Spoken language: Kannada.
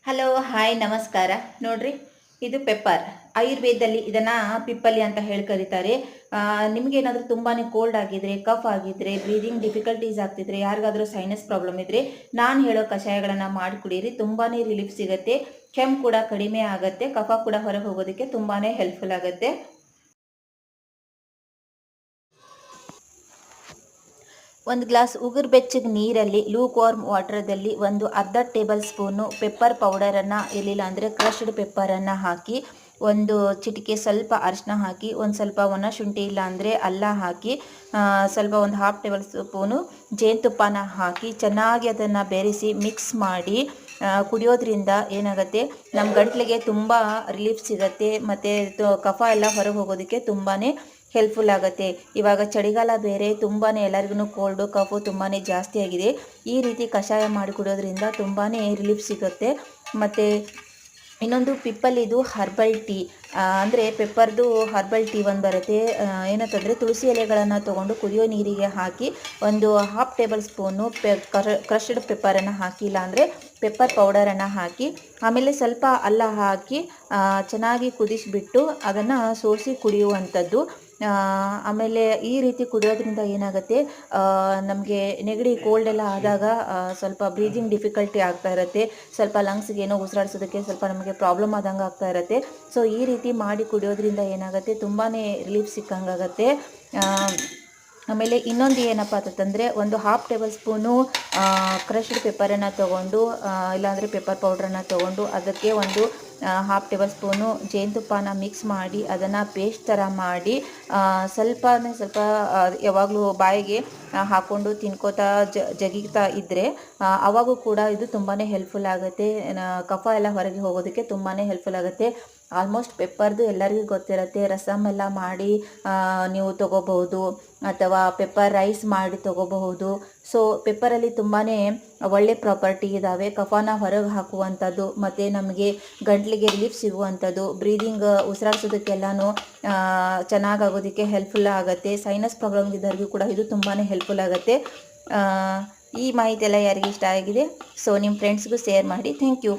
ಹಲೋ ಹಾಯ್ ನಮಸ್ಕಾರ. ನೋಡ್ರಿ, ಇದು ಪೆಪ್ಪರ್. ಆಯುರ್ವೇದದಲ್ಲಿ ಇದನ್ನ ಪಿಪ್ಪಲಿ ಅಂತ ಹೇಳಿ ಕರೀತಾರೆ. ನಿಮಗೇನಾದರೂ ತುಂಬಾ ಕೋಲ್ಡ್ ಆಗಿದ್ರೆ, ಕಫ್ ಆಗಿದ್ರೆ, ಬ್ರೀದಿಂಗ್ ಡಿಫಿಕಲ್ಟೀಸ್ ಆಗ್ತಿದ್ರೆ, ಯಾರಿಗಾದ್ರೂ ಸೈನಸ್ ಪ್ರಾಬ್ಲಮ್ ಇದ್ರೆ ನಾನು ಹೇಳೋ ಕಷಾಯಗಳನ್ನು ಮಾಡಿ ಕುಡೀರಿ. ತುಂಬಾ ರಿಲೀಫ್ ಸಿಗುತ್ತೆ, ಕೆಮ್ಮು ಕೂಡ ಕಡಿಮೆ ಆಗುತ್ತೆ, ಕಫ ಕೂಡ ಹೊರಗೆ ಹೋಗೋದಕ್ಕೆ ತುಂಬಾ ಹೆಲ್ಪ್ಫುಲ್ ಆಗುತ್ತೆ. ಒಂದು ಗ್ಲಾಸ್ ಉಗುರು ಬೆಚ್ಚಗೆ ನೀರಲ್ಲಿ ಲೂಕ್ ವಾರ್ಮ್ ವಾಟರ್ದಲ್ಲಿ ಒಂದು ಅರ್ಧ ಟೇಬಲ್ ಸ್ಪೂನು ಪೆಪ್ಪರ್ ಪೌಡರನ್ನು, ಇರಲಿಲ್ಲ ಅಂದರೆ ಕ್ರಷ್ಡ್ ಪೆಪ್ಪರನ್ನು ಹಾಕಿ, ಒಂದು ಚಿಟಿಕೆ ಸ್ವಲ್ಪ ಅರಿಶಿನ ಹಾಕಿ, ಒಂದು ಸ್ವಲ್ಪ ಒಣ ಶುಂಠಿ ಇಲ್ಲ ಅಂದರೆ ಅಲ್ಲ ಹಾಕಿ, ಸ್ವಲ್ಪ ಒಂದು ಹಾಫ್ ಟೇಬಲ್ ಸ್ಪೂನು ಜೇನುತುಪ್ಪನ ಹಾಕಿ ಚೆನ್ನಾಗಿ ಅದನ್ನು ಬೆರೆಸಿ ಮಿಕ್ಸ್ ಮಾಡಿ ಕುಡಿಯೋದ್ರಿಂದ ಏನಾಗುತ್ತೆ, ನಮ್ಮ ಗಂಟ್ಲಿಗೆ ತುಂಬ ರಿಲೀಫ್ ಸಿಗುತ್ತೆ ಮತ್ತು ಕಫ ಎಲ್ಲ ಹೊರಗೆ ಹೋಗೋದಕ್ಕೆ ತುಂಬಾ ಹೆಲ್ಪ್ಫುಲ್ ಆಗುತ್ತೆ. ಇವಾಗ ಚಳಿಗಾಲ ಬೇರೆ, ತುಂಬಾ ಎಲ್ಲರಿಗೂ ಕೋಲ್ಡು ಕಫು ತುಂಬಾ ಜಾಸ್ತಿ ಆಗಿದೆ. ಈ ರೀತಿ ಕಷಾಯ ಮಾಡಿ ಕುಡಿಯೋದ್ರಿಂದ ತುಂಬಾ ರಿಲೀಫ್ ಸಿಗುತ್ತೆ. ಮತ್ತು ಇನ್ನೊಂದು ಪಿಪ್ಪಲಿದು ಹರ್ಬಲ್ ಟೀ, ಅಂದರೆ ಪೆಪ್ಪರ್ದು ಹರ್ಬಲ್ ಟೀ ಒಂದು ಬರುತ್ತೆ. ಏನಂತಂದರೆ ತುಳಸಿ ಎಲೆಗಳನ್ನು ತೊಗೊಂಡು ಕುದಿಯೋ ನೀರಿಗೆ ಹಾಕಿ ಒಂದು ಹಾಫ್ ಟೇಬಲ್ ಸ್ಪೂನು ಕ್ರಷ್ಡ್ ಪೆಪ್ಪರನ್ನು ಹಾಕಿ, ಇಲ್ಲಾಂದರೆ ಪೆಪ್ಪರ್ ಪೌಡರನ್ನು ಹಾಕಿ, ಆಮೇಲೆ ಸ್ವಲ್ಪ ಅಲ್ಲ ಹಾಕಿ ಚೆನ್ನಾಗಿ ಕುದಿಸಿಬಿಟ್ಟು ಅದನ್ನು ಸೋಸಿ ಕುಡಿಯುವಂಥದ್ದು. ಆಮೇಲೆ ಈ ರೀತಿ ಕುಡಿಯೋದ್ರಿಂದ ಏನಾಗುತ್ತೆ, ನಮಗೆ ನೆಗಡಿ ಕೋಲ್ಡ್ ಎಲ್ಲ ಆದಾಗ ಸ್ವಲ್ಪ ಬ್ರೀದಿಂಗ್ ಡಿಫಿಕಲ್ಟಿ ಆಗ್ತಾ ಇರುತ್ತೆ, ಸ್ವಲ್ಪ ಲಂಗ್ಸ್ಗೆ ಏನೋ ಉಸಿರಾಡಿಸೋದಕ್ಕೆ ಸ್ವಲ್ಪ ನಮಗೆ ಪ್ರಾಬ್ಲಮ್ ಆದಂಗೆ ಆಗ್ತಾ ಇರುತ್ತೆ. ಸೊ ಈ ರೀತಿ ಮಾಡಿ ಕುಡಿಯೋದ್ರಿಂದ ಏನಾಗುತ್ತೆ, ತುಂಬಾ ರಿಲೀಫ್ ಸಿಕ್ಕಂಗಾಗತ್ತೆ. ಆಮೇಲೆ ಇನ್ನೊಂದು ಏನಪ್ಪ ಅಂತಂದರೆ, ಒಂದು ಹಾಫ್ ಟೇಬಲ್ ಸ್ಪೂನು ಕ್ರಷ್ಡ್ ಪೆಪ್ಪರನ್ನು ತೊಗೊಂಡು, ಇಲ್ಲಾಂದರೆ ಪೆಪ್ಪರ್ ಪೌಡ್ರನ್ನು ತೊಗೊಂಡು, ಅದಕ್ಕೆ ಒಂದು ಹಾಫ್ ಟೇಬಲ್ ಸ್ಪೂನು ಜೇನುತುಪ್ಪನ ಮಿಕ್ಸ್ ಮಾಡಿ ಅದನ್ನು ಪೇಸ್ಟ್ ಥರ ಮಾಡಿ ಸ್ವಲ್ಪ ಯಾವಾಗಲೂ ಬಾಯಿಗೆ ಹಾಕ್ಕೊಂಡು ತಿನ್ಕೋತಾ ಜಗಿತಾ ಇದ್ದರೆ ಅವಾಗೂ ಕೂಡ ಇದು ತುಂಬಾ ಹೆಲ್ಪ್ಫುಲ್ ಆಗುತ್ತೆ. ಕಫ ಎಲ್ಲ ಹೊರಗೆ ಹೋಗೋದಕ್ಕೆ ತುಂಬಾ ಹೆಲ್ಪ್ಫುಲ್ ಆಗುತ್ತೆ. ಆಲ್ಮೋಸ್ಟ್ ಪೆಪ್ಪರ್ದು ಎಲ್ಲರಿಗೂ ಗೊತ್ತಿರುತ್ತೆ. ರಸಮ್ ಎಲ್ಲ ಮಾಡಿ ನೀವು ತೊಗೋಬಹುದು, ಅಥವಾ ಪೆಪ್ಪರ್ ರೈಸ್ ಮಾಡಿ ತೊಗೋಬಹುದು. ಸೊ ಪೆಪ್ಪರಲ್ಲಿ ತುಂಬಾ ಒಳ್ಳೆ ಪ್ರಾಪರ್ಟಿ ಇದ್ದಾವೆ. ಕಫನ ಹೊರಗೆ ಹಾಕುವಂಥದ್ದು, ಮತ್ತು ನಮಗೆ ಗಂಟ್ಲಿಗೆ ರಿಲೀಫ್ ಸಿಗುವಂಥದ್ದು, ಬ್ರೀದಿಂಗ್ ಉಸಿರಾಡಿಸೋದಕ್ಕೆಲ್ಲನೂ ಚೆನ್ನಾಗಾಗೋದಕ್ಕೆ ಹೆಲ್ಪ್ಫುಲ್ ಆಗುತ್ತೆ. ಸೈನಸ್ ಪ್ರಾಬ್ಲಮ್ ಇದ್ದವ್ರಿಗೂ ಕೂಡ ಇದು ತುಂಬಾ ಹೆಲ್ಪ್ಫುಲ್ ಆಗುತ್ತೆ. ಈ ಮಾಹಿತಿ ಎಲ್ಲ ಯಾರಿಗೆ ಇಷ್ಟ ಆಗಿದೆ, ಸೊ ನಿಮ್ಮ ಫ್ರೆಂಡ್ಸ್ಗೂ ಶೇರ್ ಮಾಡಿ. Thank you.